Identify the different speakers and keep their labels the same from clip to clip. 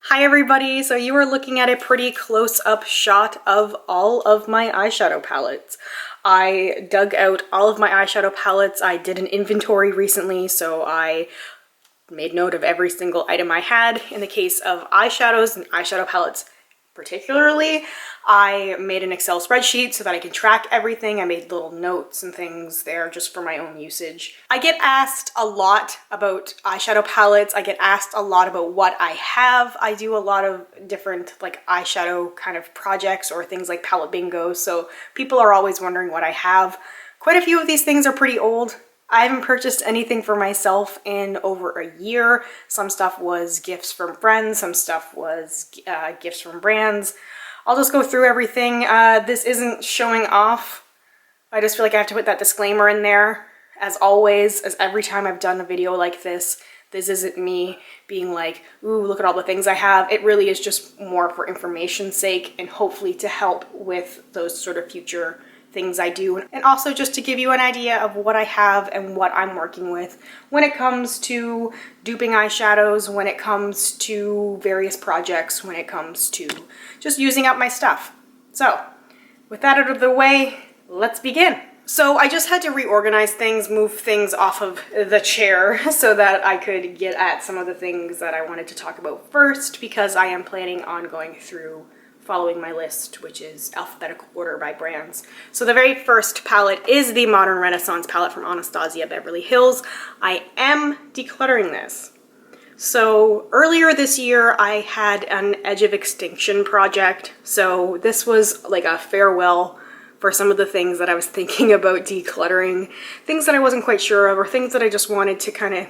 Speaker 1: Hi everybody, so you are looking at a pretty close-up shot of all of my eyeshadow palettes. I dug out all of my eyeshadow palettes. I did an inventory recently, so I made note of every single item I had. In the case of eyeshadows and eyeshadow palettes particularly, I made an Excel spreadsheet so that I can track everything. I made little notes and things there just for my own usage. I get asked a lot about eyeshadow palettes. I get asked a lot about what I have. I do a lot of different like eyeshadow kind of projects or things like palette bingo, so people are always wondering what I have. Quite a few of these things are pretty old. I haven't purchased anything for myself in over a year. Some stuff was gifts from friends, some stuff was gifts from brands. I'll just go through everything. This isn't showing off. I just feel like I have to put that disclaimer in there. As always, as every time I've done a video like this isn't me being like, ooh, look at all the things I have. It really is just more for information's sake and hopefully to help with those sort of future things I do, and also just to give you an idea of what I have and what I'm working with when it comes to duping eyeshadows, when it comes to various projects, when it comes to just using up my stuff. So with that out of the way, let's begin. So I just had to reorganize things, move things off of the chair so that I could get at some of the things that I wanted to talk about first, because I am planning on going through following my list, which is alphabetical order by brands. So the very first palette is the Modern Renaissance palette from Anastasia Beverly Hills. I am decluttering this. So earlier this year, I had an Edge of Extinction project. So this was like a farewell for some of the things that I was thinking about decluttering, things that I wasn't quite sure of, or things that I just wanted to kind of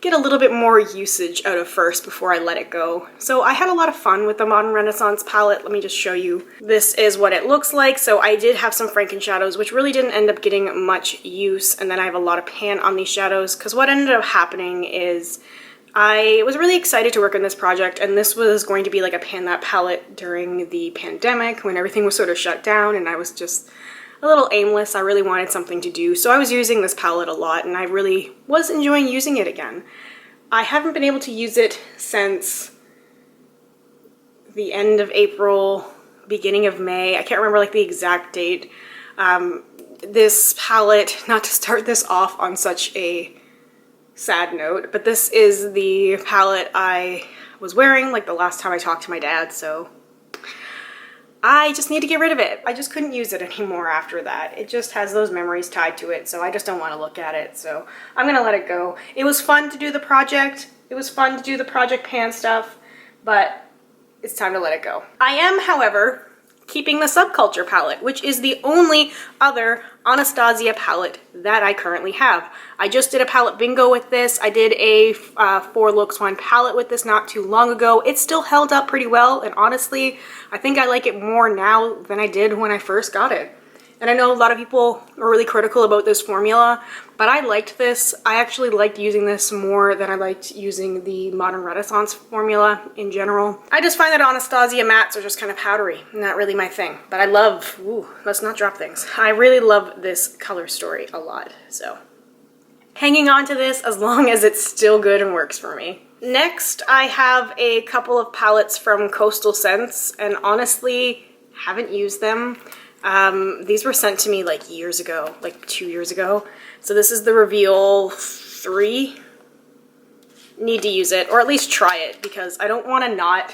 Speaker 1: get a little bit more usage out of first before I let it go. So I had a lot of fun with the Modern Renaissance palette. Let me just show you. This is what it looks like. So I did have some Franken shadows, which really didn't end up getting much use. And then I have a lot of pan on these shadows, because what ended up happening is I was really excited to work on this project, and this was going to be like a pan that palette during the pandemic when everything was sort of shut down and I was just a little aimless. I really wanted something to do, so I was using this palette a lot and I really was enjoying using it again. I haven't been able to use it since the end of April, beginning of May. I can't remember like the exact date. This palette, not to start this off on such a sad note, but this is the palette I was wearing like the last time I talked to my dad, so I just need to get rid of it. I just couldn't use it anymore after that. It just has those memories tied to it, so I just don't want to look at it, so I'm gonna let it go. It was fun to do the project. It was fun to do the project pan stuff, but it's time to let it go. I am, however, keeping the Subculture palette, which is the only other Anastasia palette that I currently have. I just did a palette bingo with this. I did a 4 looks 1 palette with this not too long ago. It still held up pretty well, and honestly, I think I like it more now than I did when I first got it. And I know a lot of people are really critical about this formula, but I liked this. I actually liked using this more than I liked using the Modern Renaissance formula in general. I just find that Anastasia mattes are just kind of powdery, not really my thing. But I love, ooh, let's not drop things. I really love this color story a lot, so hanging on to this as long as it's still good and works for me. Next, I have a couple of palettes from Coastal Scents, and honestly, haven't used them. These were sent to me like years ago, like 2 years ago. So this is the Reveal 3. Need to use it, or at least try it, because I don't want to not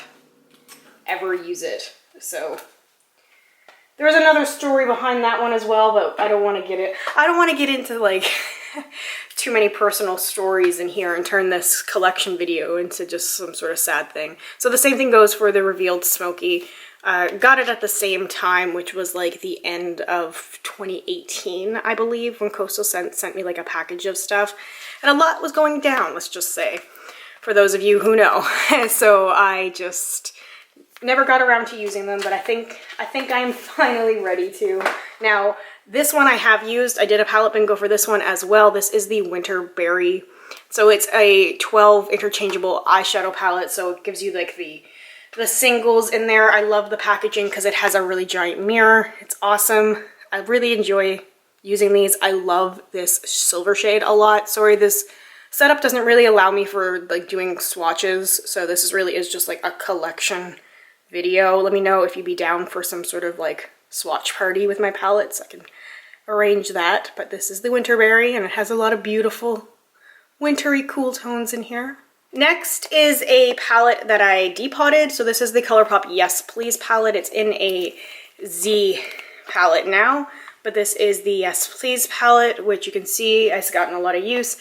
Speaker 1: ever use it. So there's another story behind that one as well, but I don't want to get it. I don't want to get into like too many personal stories in here and turn this collection video into just some sort of sad thing. So the same thing goes for the Revealed Smoky. Got it at the same time, which was like the end of 2018, I believe, when Coastal Scent sent me like a package of stuff. And a lot was going down, let's just say, for those of you who know. So I just never got around to using them, but I think I'm finally ready to. Now, this one I have used. I did a palette bingo for this one as well. This is the Winter Berry. So it's a 12 interchangeable eyeshadow palette, so it gives you like the singles in there. I love the packaging because it has a really giant mirror. It's awesome. I really enjoy using these. I love this silver shade a lot. Sorry, this setup doesn't really allow me for like doing swatches, so this is really just like a collection video. Let me know if you'd be down for some sort of like swatch party with my palettes. I can arrange that. But this is the Winterberry, and it has a lot of beautiful wintry cool tones in here. Next is a palette that I depotted. So this is the Colourpop Yes Please palette. It's in a Z palette now, but this is the Yes Please palette, which you can see has gotten a lot of use.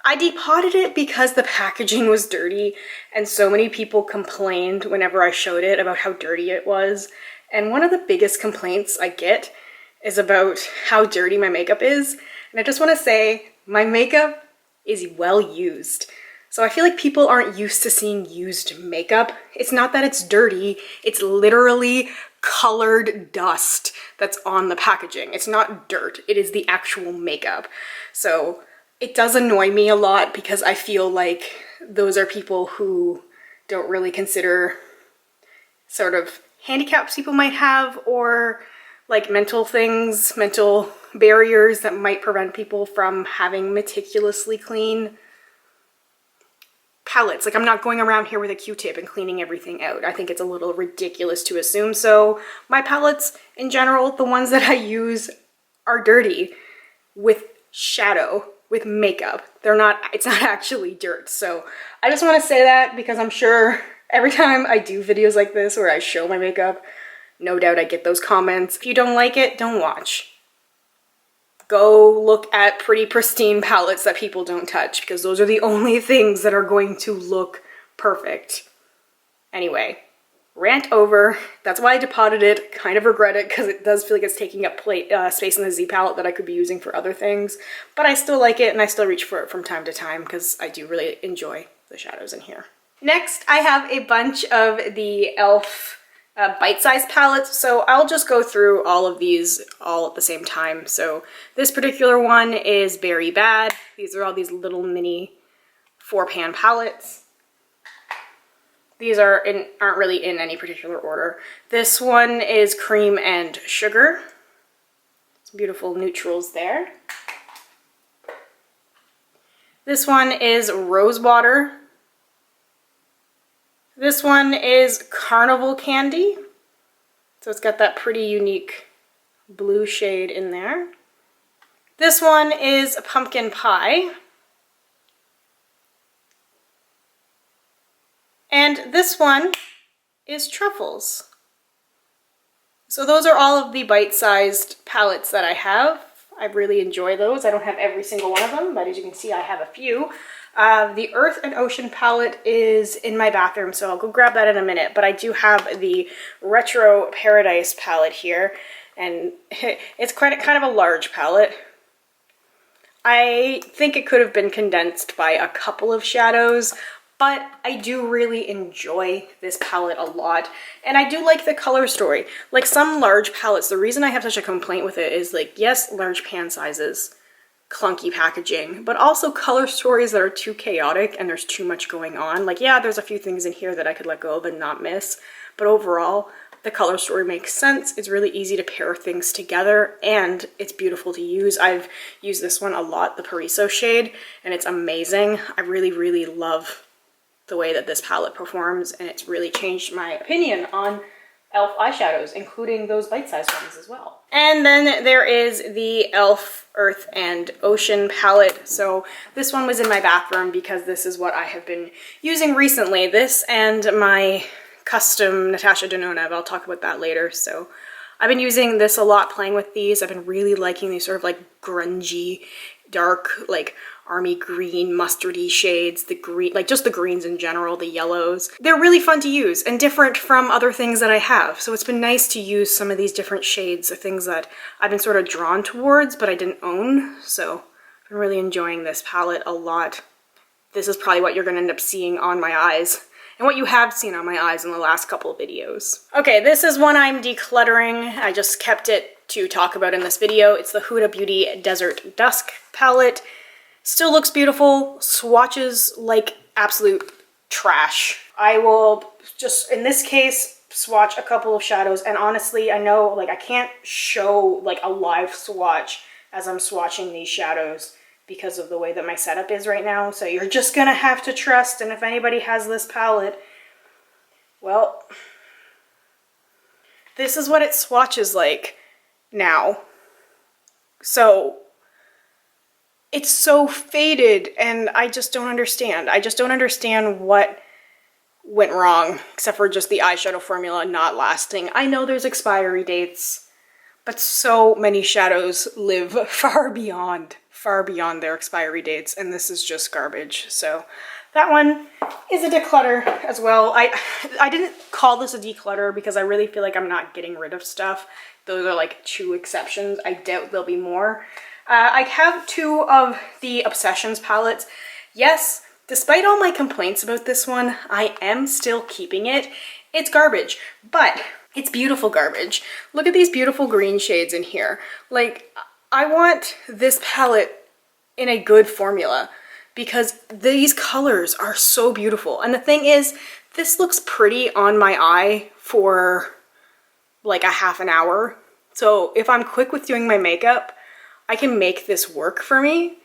Speaker 1: I depotted it because the packaging was dirty, and so many people complained whenever I showed it about how dirty it was. And one of the biggest complaints I get is about how dirty my makeup is. And I just want to say, my makeup is well used. So I feel like people aren't used to seeing used makeup. It's not that it's dirty, it's literally colored dust that's on the packaging. It's not dirt, it is the actual makeup. So it does annoy me a lot because I feel like those are people who don't really consider sort of handicaps people might have, or like mental things, mental barriers that might prevent people from having meticulously clean palettes. Like, I'm not going around here with a Q-tip and cleaning everything out. I think it's a little ridiculous to assume so. My palettes in general, the ones that I use, are dirty with shadow, with makeup. It's not actually dirt. So I just want to say that because I'm sure every time I do videos like this where I show my makeup, no doubt I get those comments. If you don't like it, don't watch. Go look at pretty pristine palettes that people don't touch, because those are the only things that are going to look perfect. Anyway, rant over. That's why I depotted it. Kind of regret it because it does feel like it's taking up space in the Z palette that I could be using for other things. But I still like it, and I still reach for it from time to time because I do really enjoy the shadows in here. Next, I have a bunch of the e.l.f. Bite-sized palettes, so I'll just go through all of these all at the same time. So this particular one is Berry Bad. These are all these little mini 4-pan palettes. These aren't really in any particular order. This one is Cream and Sugar. Some beautiful neutrals there. This one is Rose Water. This one is Carnival Candy. So it's got that pretty unique blue shade in there. This one is Pumpkin Pie. And this one is Truffles. So those are all of the bite-sized palettes that I have. I really enjoy those. I don't have every single one of them, but as you can see, I have a few. The Earth and Ocean palette is in my bathroom, so I'll go grab that in a minute. But I do have the Retro Paradise palette here, and it's kind of a large palette. I think it could have been condensed by a couple of shadows, but I do really enjoy this palette a lot, and I do like the color story. Like some large palettes, the reason I have such a complaint with it is, like, yes, large pan sizes, clunky packaging, but also color stories that are too chaotic and there's too much going on. Like, yeah, there's a few things in here that I could let go of and not miss, but overall, the color story makes sense. It's really easy to pair things together, and it's beautiful to use. I've used this one a lot, the Paraiso shade, and it's amazing. I really, really love the way that this palette performs, and it's really changed my opinion on e.l.f. eyeshadows, including those bite-sized ones as well. And then there is the e.l.f. Earth and Ocean palette. So this one was in my bathroom because this is what I have been using recently. This and my custom Natasha Denona, but I'll talk about that later. So I've been using this a lot, playing with these. I've been really liking these sort of like grungy, dark, like army green, mustardy shades, the green, like just the greens in general, the yellows. They're really fun to use and different from other things that I have. So it's been nice to use some of these different shades of things that I've been sort of drawn towards, but I didn't own. So I've been really enjoying this palette a lot. This is probably what you're gonna end up seeing on my eyes, and what you have seen on my eyes in the last couple of videos. Okay, this is one I'm decluttering. I just kept it to talk about in this video. It's the Huda Beauty Desert Dusk palette. Still looks beautiful, swatches like absolute trash. I will just, in this case, swatch a couple of shadows, and honestly, I know, like, I can't show like a live swatch as I'm swatching these shadows because of the way that my setup is right now. So you're just gonna have to trust, and if anybody has this palette, well, this is what it swatches like now. So it's so faded, and I just don't understand. I just don't understand what went wrong, except for just the eyeshadow formula not lasting. I know there's expiry dates, but so many shadows live far beyond their expiry dates, and this is just garbage. So that one is a declutter as well. I didn't call this a declutter because I really feel like I'm not getting rid of stuff. Those are like 2 exceptions. I doubt there'll be more. I have 2 of the Obsessions palettes. Yes, despite all my complaints about this one, I am still keeping it. It's garbage, but it's beautiful garbage. Look at these beautiful green shades in here. Like, I want this palette in a good formula because these colors are so beautiful. And the thing is, this looks pretty on my eye for like a half an hour. So if I'm quick with doing my makeup, I can make this work for me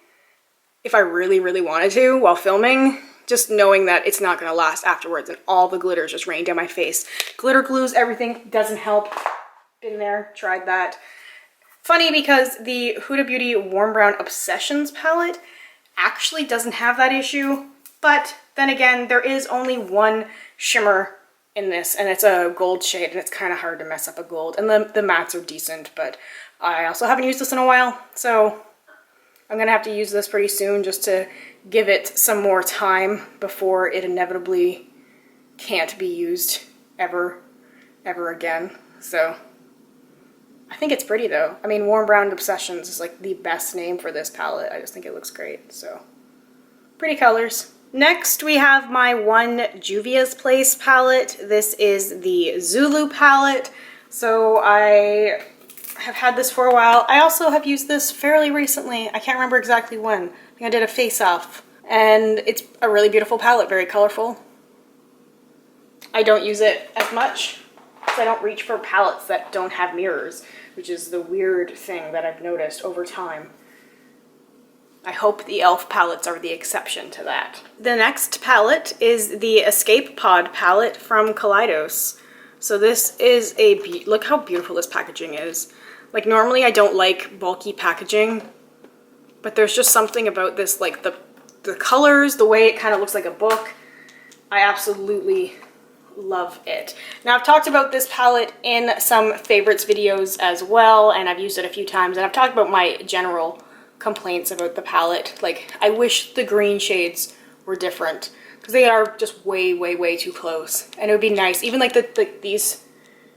Speaker 1: if I really, really wanted to while filming, just knowing that it's not gonna last afterwards and all the glitters just rain down my face. Glitter glues everything, doesn't help. Been there, tried that. Funny because the Huda Beauty Warm Brown Obsessions palette actually doesn't have that issue, but then again, there is only one shimmer in this, and it's a gold shade, and it's kind of hard to mess up a gold, and the mattes are decent, but I also haven't used this in a while, so I'm gonna have to use this pretty soon just to give it some more time before it inevitably can't be used ever again. So I think it's pretty though. I mean, Warm Brown Obsessions is like the best name for this palette. I just think it looks great, so pretty colors. Next, we have my one Juvia's Place palette. This is the Zulu palette. So I have had this for a while. I also have used this fairly recently. I can't remember exactly when. I think I did a face-off. And it's a really beautiful palette, very colorful. I don't use it as much because I don't reach for palettes that don't have mirrors, which is the weird thing that I've noticed over time. I hope the e.l.f. palettes are the exception to that. The next palette is the Escape Pod palette from Kaleidos. So this is look how beautiful this packaging is. Like, normally I don't like bulky packaging, but there's just something about this, like the colors, the way it kind of looks like a book. I absolutely love it. Now, I've talked about this palette in some favorites videos as well, and I've used it a few times, and I've talked about my general complaints about the palette. Like, I wish the green shades were different because they are just way too close, and it would be nice. Even like these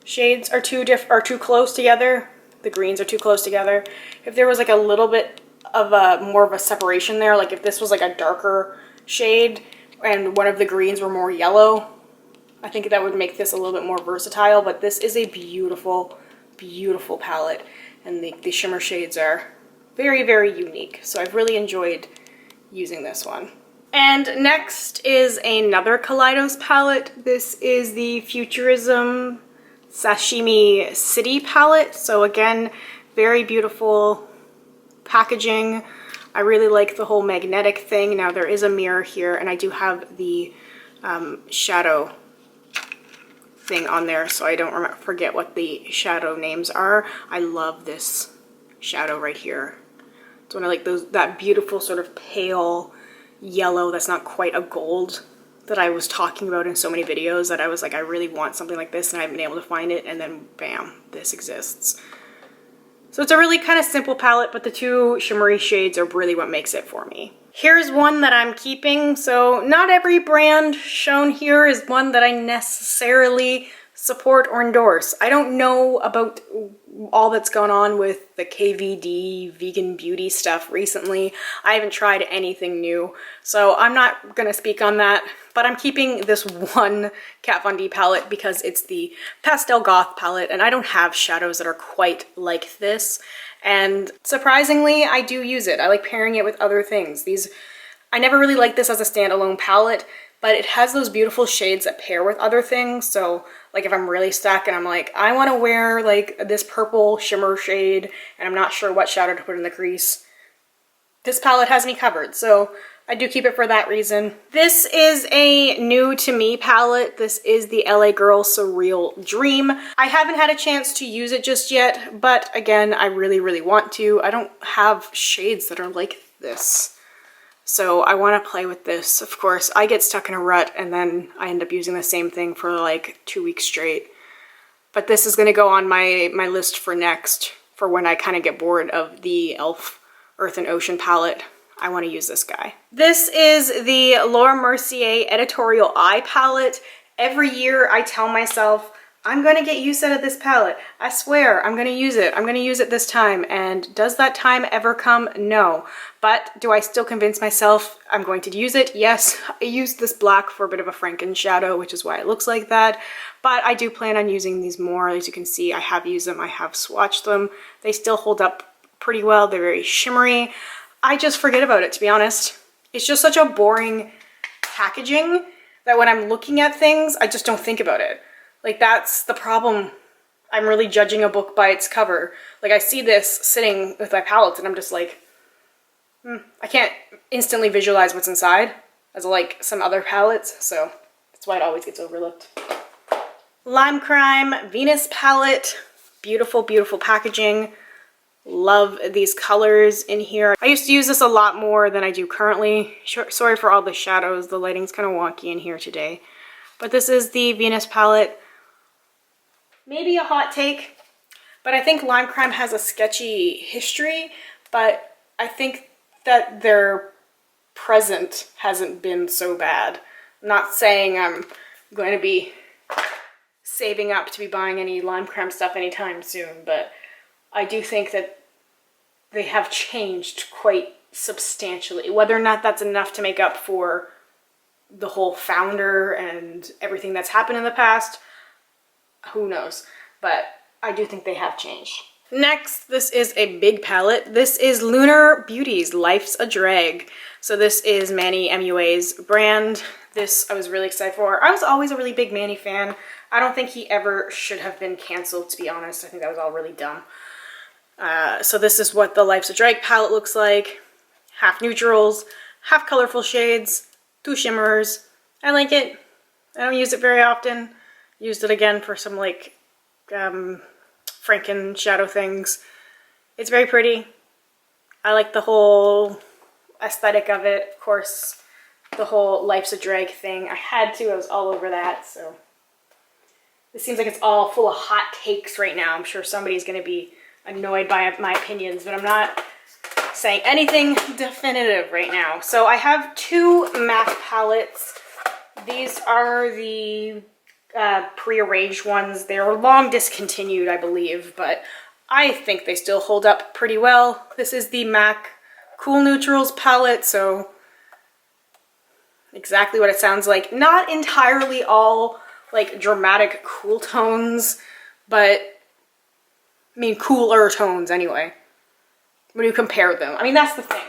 Speaker 1: shades are too close together. The greens are too close together. If there was like a little bit of more of a separation there, like if this was like a darker shade and one of the greens were more yellow, I think that would make this a little bit more versatile. But this is a beautiful palette, and the shimmer shades are very unique. So I've really enjoyed using this one. And next is another Kaleidos palette. This is the Futurism Sashimi City palette. So again, very beautiful packaging. I really like the whole magnetic thing. Now there is a mirror here, and I do have the shadow thing on there, so I don't forget what the shadow names are. I love this shadow right here. It's one of like that beautiful sort of pale yellow that's not quite a gold that I was talking about in so many videos, that I was like, I really want something like this, and I haven't been able to find it, and then bam, this exists. So it's a really kind of simple palette, but the 2 shimmery shades are really what makes it for me. Here's one that I'm keeping. So not every brand shown here is one that I necessarily support or endorse. I don't know about all that's gone on with the KVD vegan beauty stuff recently. I haven't tried anything new, so I'm not gonna speak on that, but I'm keeping this one Kat Von D palette because it's the Pastel Goth palette, and I don't have shadows that are quite like this. And surprisingly, I do use it. I like pairing it with other things. I never really liked this as a standalone palette, but it has those beautiful shades that pair with other things. So like if I'm really stuck and I'm like, I want to wear like this purple shimmer shade and I'm not sure what shadow to put in the crease, this palette has me covered, so I do keep it for that reason. This is a new to me palette. This is the LA Girl Surreal Dream. I haven't had a chance to use it just yet, but again, I really, really want to. I don't have shades that are like this, so I want to play with this. Of course, I get stuck in a rut and then I end up using the same thing for like 2 weeks straight. But this is going to go on my list for next, for when I kind of get bored of the e.l.f. Earth and Ocean palette. I want to use this guy. This is the Laura Mercier Editorial Eye palette. Every year I tell myself, I'm going to get use out of this palette. I swear, I'm going to use it. I'm going to use it this time. And does that time ever come? No. But do I still convince myself I'm going to use it? Yes. I used this black for a bit of a Franken shadow, which is why it looks like that. But I do plan on using these more. As you can see, I have used them. I have swatched them. They still hold up pretty well. They're very shimmery. I just forget about it, to be honest. It's just such a boring packaging that when I'm looking at things, I just don't think about it. Like, that's the problem. I'm really judging a book by its cover. Like, I see this sitting with my palettes and I'm just like, I can't instantly visualize what's inside as like some other palettes, so that's why it always gets overlooked. Lime Crime Venus palette. Beautiful, beautiful packaging. Love these colors in here. I used to use this a lot more than I do currently. Sorry for all the shadows. The lighting's kind of wonky in here today. But this is the Venus palette. Maybe a hot take, but I think Lime Crime has a sketchy history, but I think that their present hasn't been so bad. I'm not saying I'm going to be saving up to be buying any Lime Crime stuff anytime soon, but I do think that they have changed quite substantially. Whether or not that's enough to make up for the whole founder and everything that's happened in the past, who knows? But I do think they have changed. Next, this is a big palette. This is Lunar Beauty's Life's a Drag. So this is Manny MUA's brand. This I was really excited for. I was always a really big Manny fan. I don't think he ever should have been canceled, to be honest. I think that was all really dumb. So this is what the Life's a Drag palette looks like. Half neutrals, half colorful shades, 2 shimmers. I like it. I don't use it very often. Used it again for some like Franken shadow things. It's very pretty. I like the whole aesthetic of it. Of course, the whole Life's a Drag thing. I had to. I was all over that. So this seems like it's all full of hot takes right now. I'm sure somebody's going to be annoyed by my opinions, but I'm not saying anything definitive right now. So I have 2 MAC palettes. These are the pre-arranged ones. They're long discontinued, I believe, but I think they still hold up pretty well. This is the MAC Cool Neutrals palette, so exactly what it sounds like. Not entirely all like dramatic cool tones, but I mean cooler tones anyway, when you compare them. I mean, that's the thing.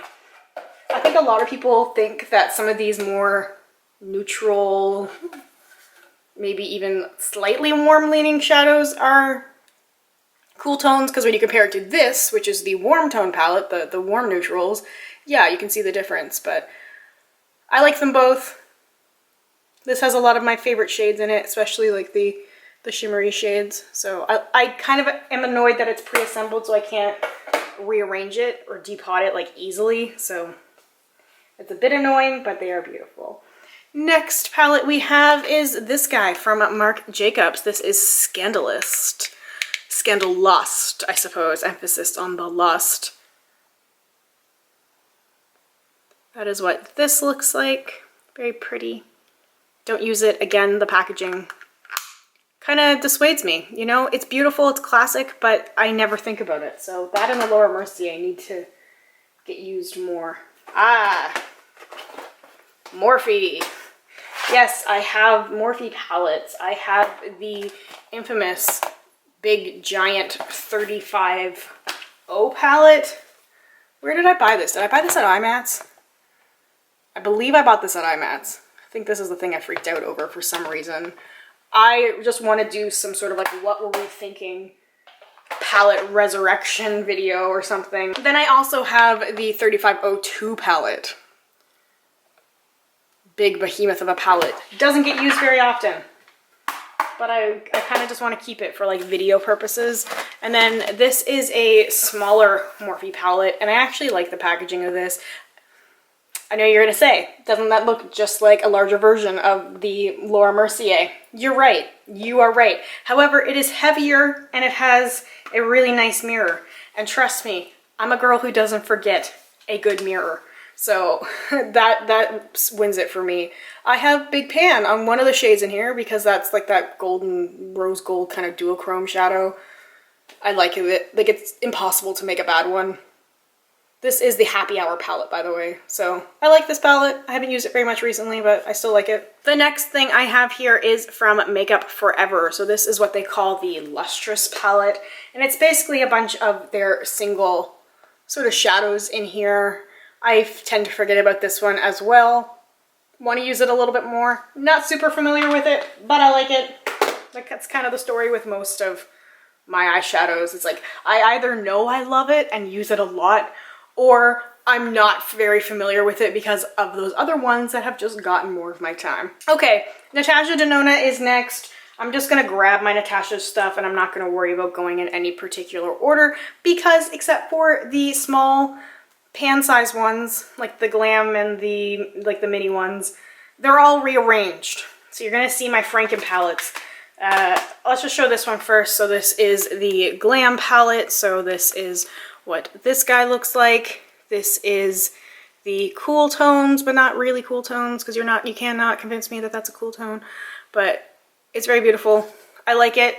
Speaker 1: I think a lot of people think that some of these more neutral, maybe even slightly warm leaning shadows are cool tones, because when you compare it to this, which is the warm tone palette, the warm neutrals, yeah, you can see the difference, but I like them both. This has a lot of my favorite shades in it, especially like the shimmery shades. So I kind of am annoyed that it's pre-assembled, so I can't rearrange it or depot it like easily. So it's a bit annoying, but they are beautiful. Next palette we have is this guy from Marc Jacobs. This is Scandalust. Scandalust, I suppose. Emphasis on the lust. That is what this looks like. Very pretty. Don't use it. Again, the packaging kind of dissuades me. You know, it's beautiful, it's classic, but I never think about it. So that and the Laura Mercier need to get used more. Ah, Morphe. Yes, I have Morphe palettes. I have the infamous big giant 35O palette. Where did I buy this? Did I buy this at IMATS? I believe I bought this at IMATS. I think this is the thing I freaked out over for some reason. I just want to do some sort of like what were we thinking palette resurrection video or something. Then I also have the 3502 palette. Big behemoth of a palette. Doesn't get used very often, but I kind of just want to keep it for like video purposes. And then this is a smaller Morphe palette, and I actually like the packaging of this. I know you're gonna say, doesn't that look just like a larger version of the Laura Mercier? You're right, you are right. However, it is heavier and it has a really nice mirror. And trust me, I'm a girl who doesn't forget a good mirror. So that wins it for me. I have Big Pan on one of the shades in here because that's like that golden, rose gold kind of duochrome shadow. I like it. Like, it's impossible to make a bad one. This is the Happy Hour palette, by the way. So I like this palette. I haven't used it very much recently, but I still like it. The next thing I have here is from Makeup Forever. So this is what they call the Lustrous palette. And it's basically a bunch of their single sort of shadows in here. I tend to forget about this one as well. Want to use it a little bit more. Not super familiar with it, but I like it. Like, that's kind of the story with most of my eyeshadows. It's like, I either know I love it and use it a lot, or I'm not very familiar with it because of those other ones that have just gotten more of my time. Okay, Natasha Denona is next. I'm just gonna grab my Natasha stuff and I'm not gonna worry about going in any particular order because except for the small pan size ones, like the Glam and the mini ones, they're all rearranged. So you're gonna see my Franken palettes. Let's just show this one first. So this is the Glam palette. So this is what this guy looks like. This is the cool tones, but not really cool tones because you cannot convince me that that's a cool tone, but it's very beautiful. I like it.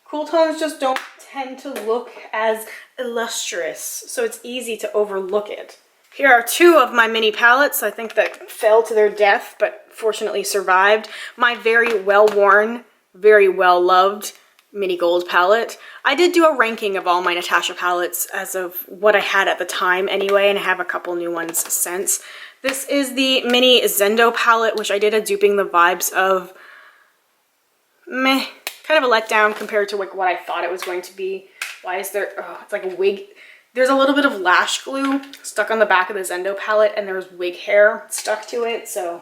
Speaker 1: Cool tones just don't tend to look as illustrious, so it's easy to overlook it. Here are two of my mini palettes, I think, that fell to their death, but fortunately survived. My very well-worn, very well-loved mini gold palette. I did do a ranking of all my Natasha palettes as of what I had at the time anyway, and I have a couple new ones since. This is the mini Zendo palette, which I did a Duping the Vibes of. Meh. Kind of a letdown compared to like what I thought it was going to be. Why is there, oh, it's like a wig. There's a little bit of lash glue stuck on the back of the Zendo palette, and there's wig hair stuck to it, so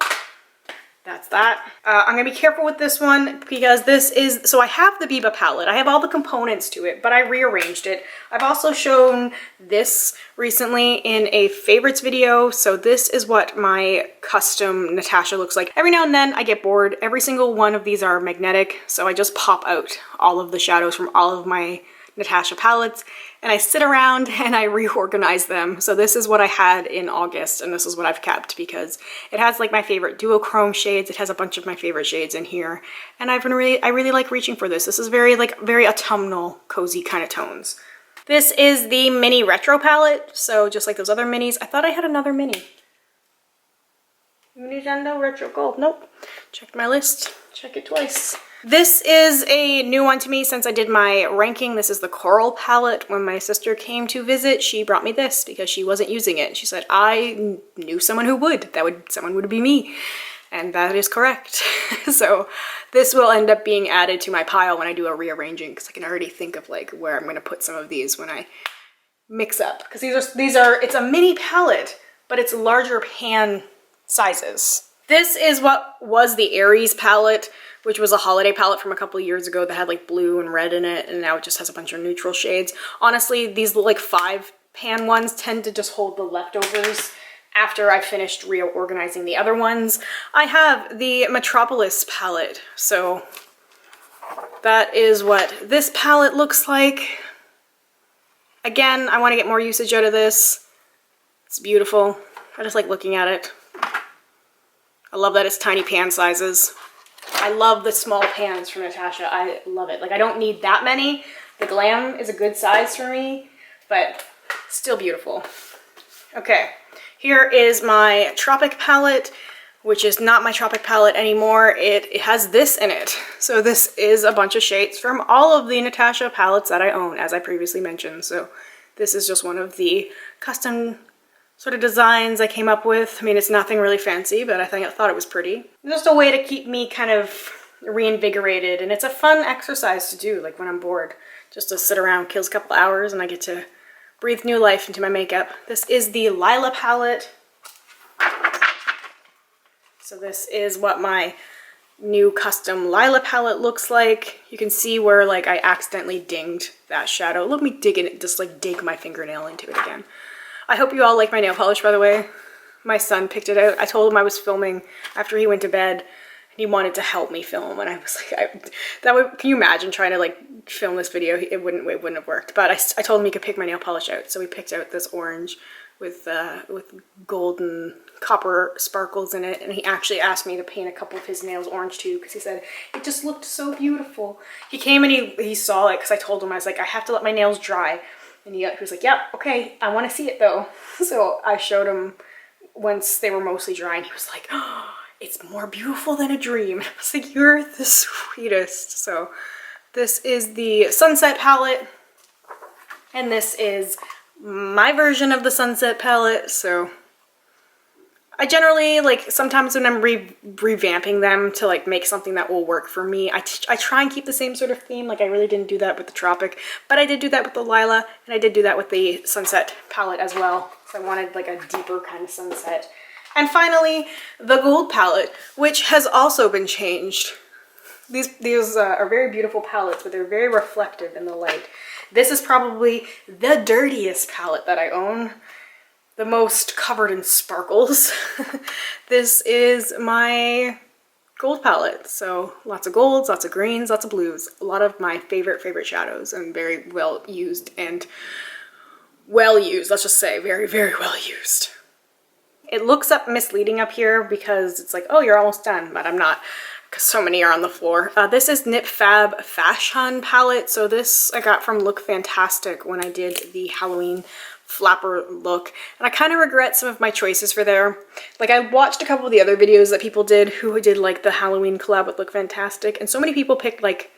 Speaker 1: that's that. I'm gonna be careful with this one because this is, so I have the Biba palette. I have all the components to it, but I rearranged it. I've also shown this recently in a favorites video. So this is what my custom Natasha looks like. Every now and then I get bored. Every single one of these are magnetic. So I just pop out all of the shadows from all of my Natasha palettes and I sit around and I reorganize them. So this is what I had in August and this is what I've kept because it has like my favorite duochrome shades. It has a bunch of my favorite shades in here and I really like reaching for this. This is very autumnal, cozy kind of tones. This is the mini retro palette. So just like those other minis, I thought I had another mini. Mini Zendo Retro Gold. Nope. Checked my list. Check it twice. This is a new one to me since I did my ranking. This is the Coral palette. When my sister came to visit, she brought me this because she wasn't using it. She said, I knew someone who would. Someone would be me. And that is correct. So this will end up being added to my pile when I do a rearranging because I can already think of like where I'm going to put some of these when I mix up. Because it's a mini palette, but it's larger pan sizes. This is what was the Aries palette, which was a holiday palette from a couple of years ago that had like blue and red in it, and now it just has a bunch of neutral shades. Honestly, these like 5 pan ones tend to just hold the leftovers after I finished reorganizing the other ones. I have the Metropolis palette, so that is what this palette looks like. Again, I want to get more usage out of this. It's beautiful. I just like looking at it. I love that it's tiny pan sizes. I love the small pans from Natasha. I love it. Like, I don't need that many. The Glam is a good size for me, but still beautiful. Okay, here is my Tropic palette, which is not my Tropic palette anymore. It has this in it. So this is a bunch of shades from all of the Natasha palettes that I own, as I previously mentioned. So this is just one of the custom sort of designs I came up with. I mean, it's nothing really fancy, but I thought it was pretty. Just a way to keep me kind of reinvigorated, and it's a fun exercise to do, like when I'm bored, just to sit around, kills a couple hours, and I get to breathe new life into my makeup. This is the Lila palette. So this is what my new custom Lila palette looks like. You can see where like I accidentally dinged that shadow. Let me dig in it, just like dig my fingernail into it again. I hope you all like my nail polish, by the way. My son picked it out. I told him I was filming after he went to bed, and he wanted to help me film, and I was like, can you imagine trying to like film this video? It wouldn't have worked. But I told him he could pick my nail polish out, so he picked out this orange with golden copper sparkles in it, and he actually asked me to paint a couple of his nails orange too, because he said it just looked so beautiful. He came and he saw it, because I told him, I was like, I have to let my nails dry, and he was like, yeah, okay, I want to see it though. So I showed him once they were mostly dry, and he was like, oh, it's more beautiful than a dream. I was like, you're the sweetest. So this is the Sunset palette, and this is my version of the Sunset palette. So I generally, like, sometimes when I'm revamping them to like make something that will work for me, I try and keep the same sort of theme. Like I really didn't do that with the Tropic, but I did do that with the Lila, and I did do that with the Sunset palette as well. So I wanted like a deeper kind of sunset. And finally, the Gold palette, which has also been changed. These are very beautiful palettes, but they're very reflective in the light. This is probably the dirtiest palette that I own, the most covered in sparkles. This is my Gold palette. So lots of golds, lots of greens, lots of blues, a lot of my favorite shadows, and very well used, let's just say very well used. It looks misleading up here because it's like, oh, you're almost done, but I'm not, because so many are on the floor. This is Nip Fab Fashion palette. So this I got from Look Fantastic when I did the Halloween flapper look, and I kind of regret some of my choices for there. Like I watched a couple of the other videos that people did who did like the Halloween collab with Look Fantastic, and so many people picked like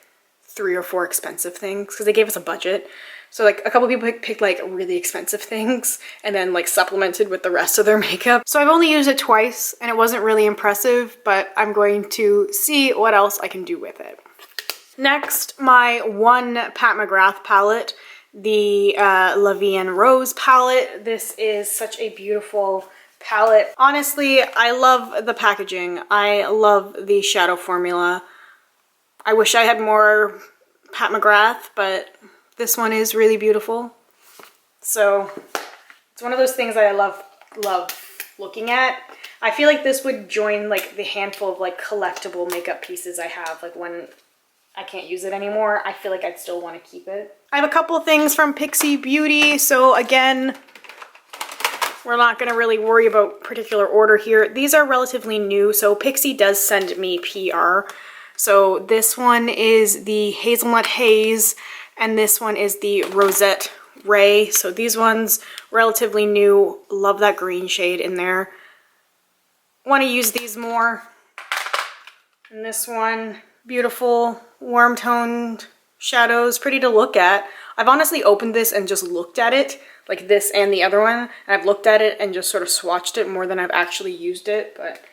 Speaker 1: 3 or 4 expensive things because they gave us a budget. So like a couple of people picked like really expensive things and then like supplemented with the rest of their makeup. So I've only used it twice and it wasn't really impressive, but I'm going to see what else I can do with it. Next, my one Pat McGrath palette, the La Vie en Rose palette. This is such a beautiful palette. Honestly, I love the packaging. I love the shadow formula. I wish I had more Pat McGrath, but this one is really beautiful. So it's one of those things that I love looking at. I feel like this would join like the handful of like collectible makeup pieces I have. Like when I can't use it anymore, I feel like I'd still want to keep it. I have a couple of things from Pixie Beauty. So again, we're not going to really worry about particular order here. These are relatively new. So Pixie does send me PR. So this one is the Hazelnut Haze, and this one is the Rosette Ray. So these ones, relatively new. Love that green shade in there. Want to use these more. And this one, beautiful, warm-toned shadows, pretty to look at. I've honestly opened this and just looked at it, like this and the other one. And I've looked at it and just sort of swatched it more than I've actually used it, but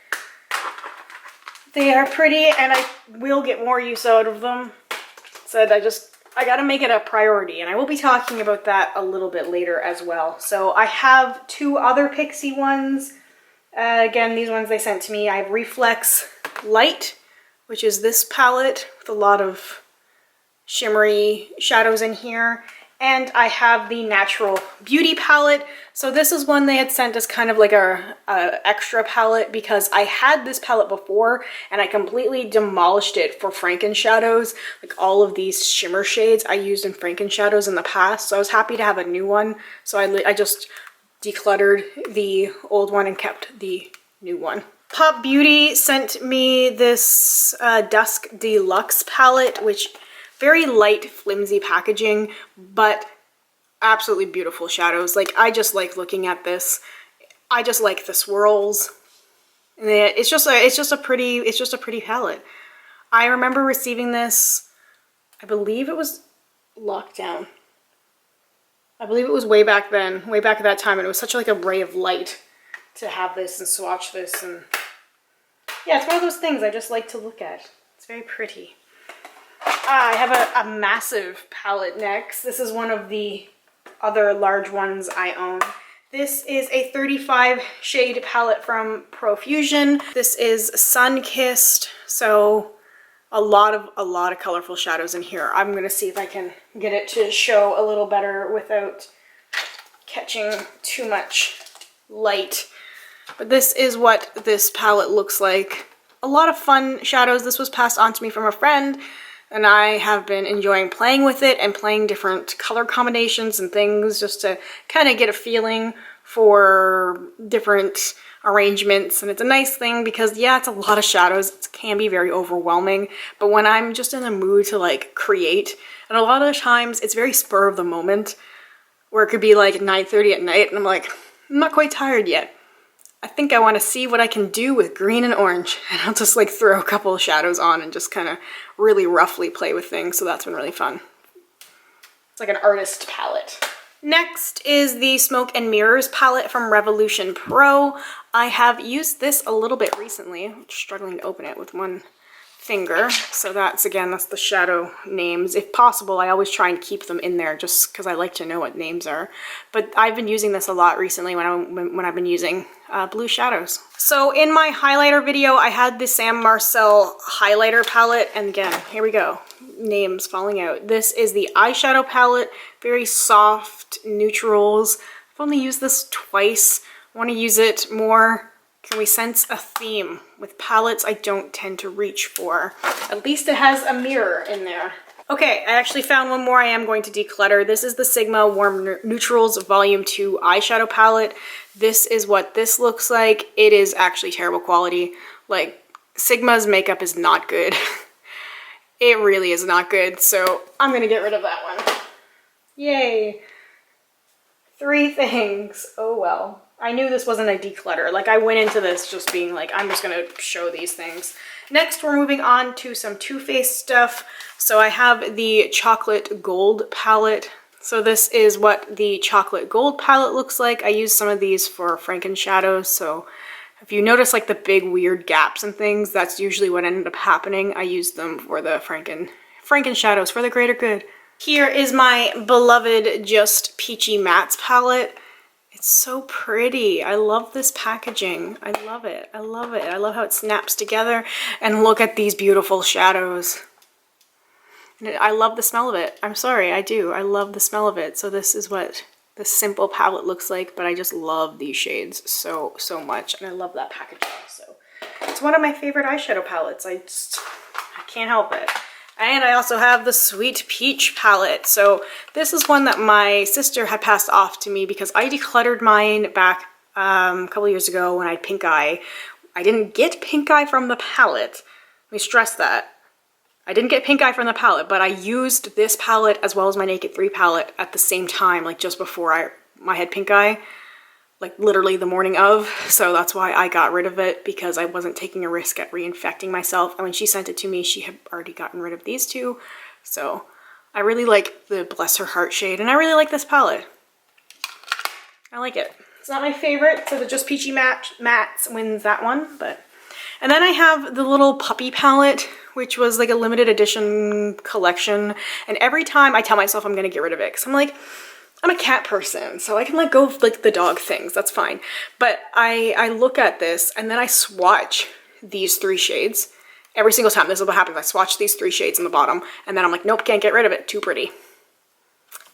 Speaker 1: they are pretty, and I will get more use out of them. Said I gotta make it a priority, and I will be talking about that a little bit later as well. So I have 2 other Pixie ones. Again, these ones they sent to me. I have Reflex Light, which is this palette with a lot of shimmery shadows in here. And I have the Natural Beauty palette. So this is one they had sent as kind of like a extra palette, because I had this palette before and I completely demolished it for Franken shadows. Like all of these shimmer shades I used in Franken shadows in the past. So I was happy to have a new one. So I just decluttered the old one and kept the new one. Pop Beauty sent me this Dusk Deluxe palette, which very light, flimsy packaging, but absolutely beautiful shadows. Like, I just like looking at this. I just like the swirls. And it's just a pretty palette. I remember receiving this, I believe it was lockdown. I believe it was way back then, way back at that time, and it was such like a ray of light to have this and swatch this, and yeah, it's one of those things I just like to look at. It's very pretty. I have a massive palette next. This is one of the other large ones I own. This is a 35 shade palette from Profusion. This is sun-kissed, so a lot of colorful shadows in here. I'm gonna see if I can get it to show a little better without catching too much light. But this is what this palette looks like. A lot of fun shadows. This was passed on to me from a friend, and I have been enjoying playing with it and playing different color combinations and things just to kind of get a feeling for different arrangements. And it's a nice thing because, yeah, it's a lot of shadows. It can be very overwhelming, but when I'm just in the mood to like create, and a lot of the times it's very spur of the moment, where it could be like 9:30 at night and I'm like, I'm not quite tired yet. I think I want to see what I can do with green and orange, and I'll just like throw a couple of shadows on and just kind of really roughly play with things. So that's been really fun. It's like an artist palette. Next is the Smoke and Mirrors palette from Revolution Pro. I have used this a little bit recently. I'm struggling to open it with one finger. So that's, again, that's the shadow names. If possible, I always try and keep them in there just because I like to know what names are. But I've been using this a lot recently when I've been using blue shadows. So in my highlighter video, I had the Sam Marcel highlighter palette, and again, here we go, names falling out. This is the eyeshadow palette, very soft neutrals. I've only used this twice. I want to use it more. Can we sense a theme? With palettes, I don't tend to reach for. At least it has a mirror in there. Okay, I actually found one more I am going to declutter. This is the Sigma Warm Neutrals Volume 2 eyeshadow palette. This is what this looks like. It is actually terrible quality. Like, Sigma's makeup is not good. It really is not good, so I'm gonna get rid of that one. Yay! 3 things. Oh well. I knew this wasn't a declutter. Like, I went into this just being like, I'm just gonna show these things. Next, we're moving on to some Too Faced stuff. So I have the Chocolate Gold palette. So this is what the Chocolate Gold palette looks like. I use some of these for Franken shadows. So if you notice like the big weird gaps and things, that's usually what ended up happening. I use them for the Franken shadows for the greater good. Here is my beloved Just Peachy Mattes palette. It's so pretty. I love this packaging. I love it. I love it. I love how it snaps together. And look at these beautiful shadows. I love the smell of it. I'm sorry, I do. I love the smell of it. So this is what the simple palette looks like, but I just love these shades so much. And I love that packaging. So it's one of my favorite eyeshadow palettes. I can't help it. And I also have the Sweet Peach palette. So this is one that my sister had passed off to me because I decluttered mine back a couple years ago when I had pink eye. I didn't get pink eye from the palette. Let me stress that. I didn't get pink eye from the palette, but I used this palette as well as my Naked 3 palette at the same time, like just before I had pink eye. Like literally the morning of, so that's why I got rid of it, because I wasn't taking a risk at reinfecting myself. And when she sent it to me, she had already gotten rid of these two. So I really like the Bless Her Heart shade, and I really like this palette. I like it. It's not my favorite, so the Just Peachy Mattes wins that one, but. And then I have the little puppy palette, which was like a limited edition collection. And every time I tell myself I'm gonna get rid of it, because I'm like, I'm a cat person, so I can let go of like the dog things, that's fine. But I look at this and then I swatch these 3 shades. Every single time, this is what happens. I swatch these 3 shades in the bottom and then I'm like, nope, can't get rid of it, too pretty.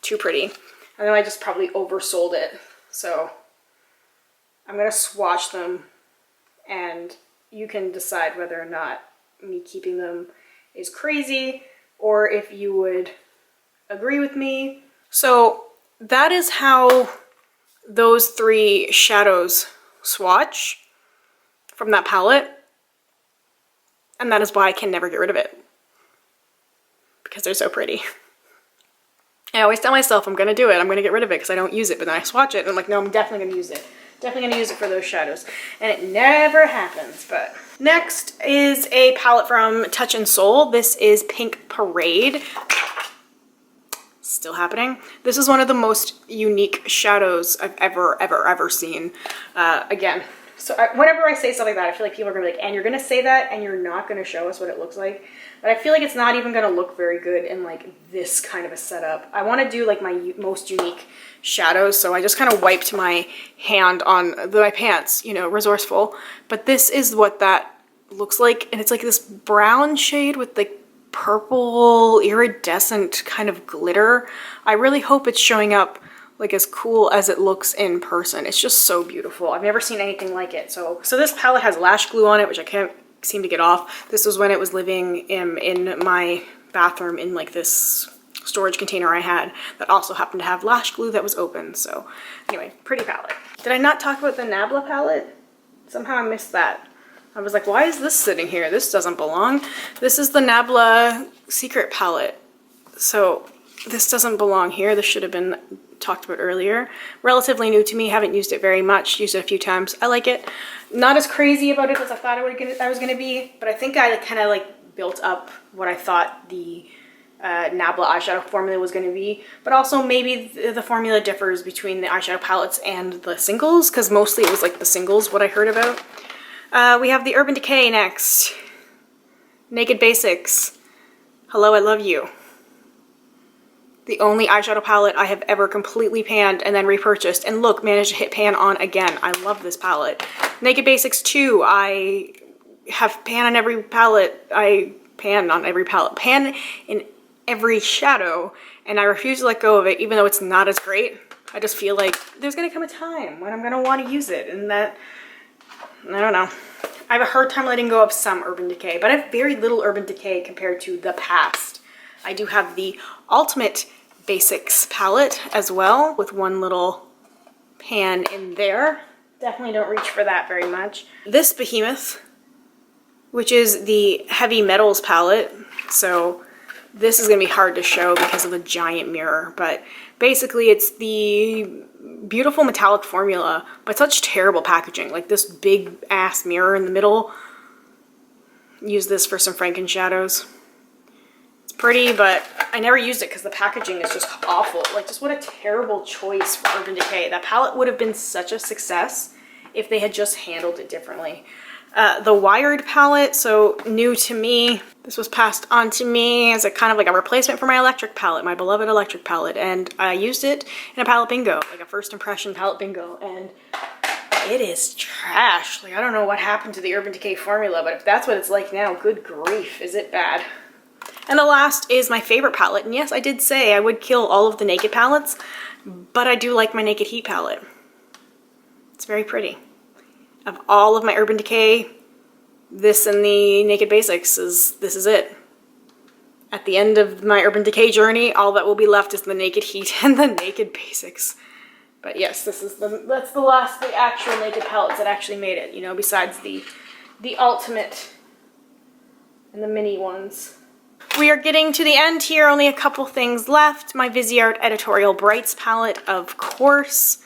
Speaker 1: Too pretty. And then I just probably oversold it. So I'm gonna swatch them and you can decide whether or not me keeping them is crazy or if you would agree with me. So that is how those 3 shadows swatch from that palette. And that is why I can never get rid of it. Because they're so pretty. I always tell myself I'm gonna do it, I'm gonna get rid of it because I don't use it, but then I swatch it and I'm like, no, I'm definitely gonna use it. Definitely gonna use it for those shadows. And it never happens, but. Next is a palette from Touch in Soul. This is Pink Parade. Still happening. This is one of the most unique shadows I've ever seen. Again, So whenever I say stuff like that, I feel like people are gonna be like, and you're gonna say that and you're not gonna show us what it looks like. But I feel like it's not even gonna look very good in like this kind of a setup. I wanna do like my most unique shadows. So I just kind of wiped my hand on my pants, you know, resourceful. But this is what that looks like. And it's like this brown shade with like purple iridescent kind of glitter. I really hope it's showing up like as cool as it looks in person. It's just so beautiful. I've never seen anything like it. So this palette has lash glue on it, which I can't seem to get off. This was when it was living in my bathroom in like this storage container I had that also happened to have lash glue that was open. So anyway, pretty palette. Did I not talk about the Nabla palette? Somehow I missed that. I was like, why is this sitting here? This doesn't belong. This is the Nabla Secret palette. So this doesn't belong here. This should have been talked about earlier. Relatively new to me, haven't used it very much, used it a few times. I like it. Not as crazy about it as I thought I was gonna be, but I think I kind of like built up what I thought the Nabla eyeshadow formula was going to be, but also maybe the formula differs between the eyeshadow palettes and the singles, because mostly it was like the singles what I heard about. We have the Urban Decay next. Naked Basics. Hello, I love you. The only eyeshadow palette I have ever completely panned and then repurchased, and look, managed to hit pan on again. I love this palette. Naked Basics 2, I have pan on every palette. I pan on every palette. Pan in every shadow, and I refuse to let go of it even though it's not as great. I just feel like there's gonna come a time when I'm gonna want to use it, and that, I don't know. I have a hard time letting go of some Urban Decay, but I have very little Urban Decay compared to the past. I do have the Ultimate Basics palette as well, with one little pan in there. Definitely don't reach for that very much. This behemoth, which is the Heavy Metals palette, so this is going to be hard to show because of the giant mirror, but basically it's the beautiful metallic formula, but such terrible packaging. Like this big ass mirror in the middle. Use this for some Franken shadows. It's pretty, but I never used it because the packaging is just awful. Like, just what a terrible choice for Urban Decay. That palette would have been such a success if they had just handled it differently. The Wired palette, so new to me. This was passed on to me as a kind of like a replacement for my electric palette, my beloved electric palette, and I used it in a palette bingo, like a first impression palette bingo, and it is trash. Like, I don't know what happened to the Urban Decay formula, but if that's what it's like now, good grief, is it bad. And the last is my favorite palette, and yes, I did say I would kill all of the Naked palettes, but I do like my Naked Heat palette. It's very pretty. Of all of my Urban Decay, this and the Naked Basics this is it. At the end of my Urban Decay journey, all that will be left is the Naked Heat and the Naked Basics. But yes, that's the last, the actual Naked palettes that actually made it, you know, besides the Ultimate and the mini ones. We are getting to the end here, only a couple things left. My Viseart Editorial Brights palette, of course.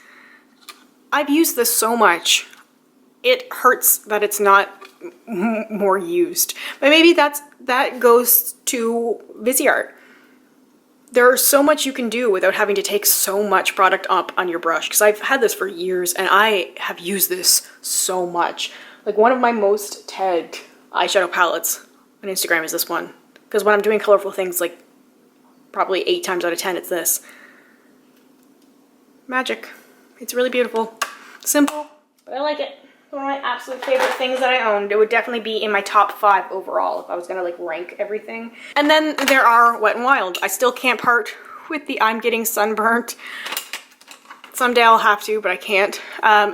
Speaker 1: I've used this so much. It hurts that it's not more used, but maybe that goes to Viseart. There's so much you can do without having to take so much product up on your brush, because I've had this for years and I have used this so much. Like, one of my most tagged eyeshadow palettes on Instagram is this one, because when I'm doing colorful things, like probably 8 times out of 10 it's this. Magic. It's really beautiful. Simple, but I like it. One of my absolute favorite things that I owned. It would definitely be in my top 5 overall if I was gonna like rank everything. And then there are Wet n Wild. I still can't part with the I'm getting sunburnt. Someday I'll have to, but I can't.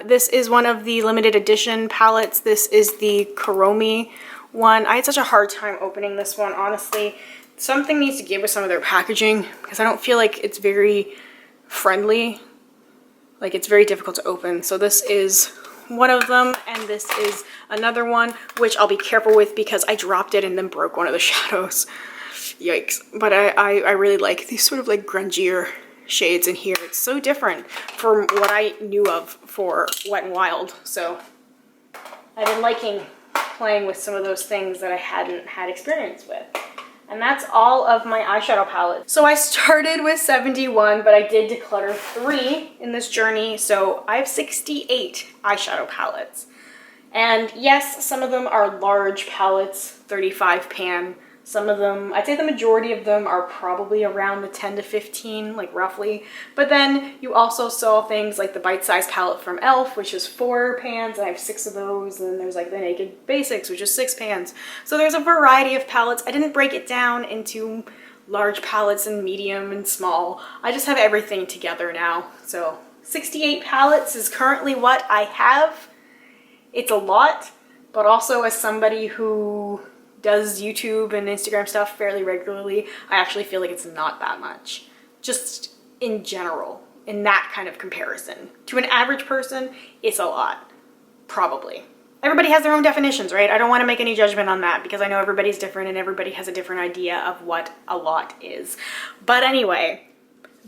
Speaker 1: This is one of the limited edition palettes. This is the Kuromi one. I had such a hard time opening this one, honestly. Something needs to give with some of their packaging because I don't feel like it's very friendly. Like, it's very difficult to open. So this is one of them, and this is another one, which I'll be careful with because I dropped it and then broke one of the shadows. Yikes. But I really like these sort of like grungier shades in here. It's so different from what I knew of for Wet n Wild. So I've been liking playing with some of those things that I hadn't had experience with. And that's all of my eyeshadow palette. So I started with 71, but I did declutter 3 in this journey. So I have 68 eyeshadow palettes. And yes, some of them are large palettes, 35 pan. Some of them, I'd say the majority of them are probably around the 10 to 15, like roughly. But then you also saw things like the bite-sized palette from Elle, which is 4 pans. I have 6 of those. And then there's like the Naked Basics, which is 6 pans. So there's a variety of palettes. I didn't break it down into large palettes and medium and small. I just have everything together now. So 68 palettes is currently what I have. It's a lot, but also as somebody who does YouTube and Instagram stuff fairly regularly, I actually feel like it's not that much. Just in general, in that kind of comparison. To an average person, it's a lot. Probably. Everybody has their own definitions, right? I don't want to make any judgment on that because I know everybody's different and everybody has a different idea of what a lot is. But anyway,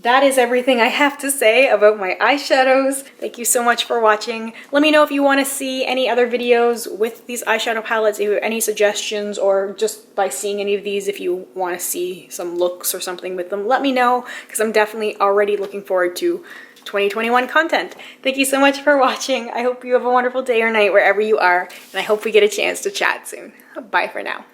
Speaker 1: that is everything I have to say about my eyeshadows. Thank you so much for watching. Let me know if you want to see any other videos with these eyeshadow palettes, if you have any suggestions, or just by seeing any of these, if you want to see some looks or something with them, let me know because I'm definitely already looking forward to 2021 content. Thank you so much for watching. I hope you have a wonderful day or night wherever you are, and I hope we get a chance to chat soon. Bye for now.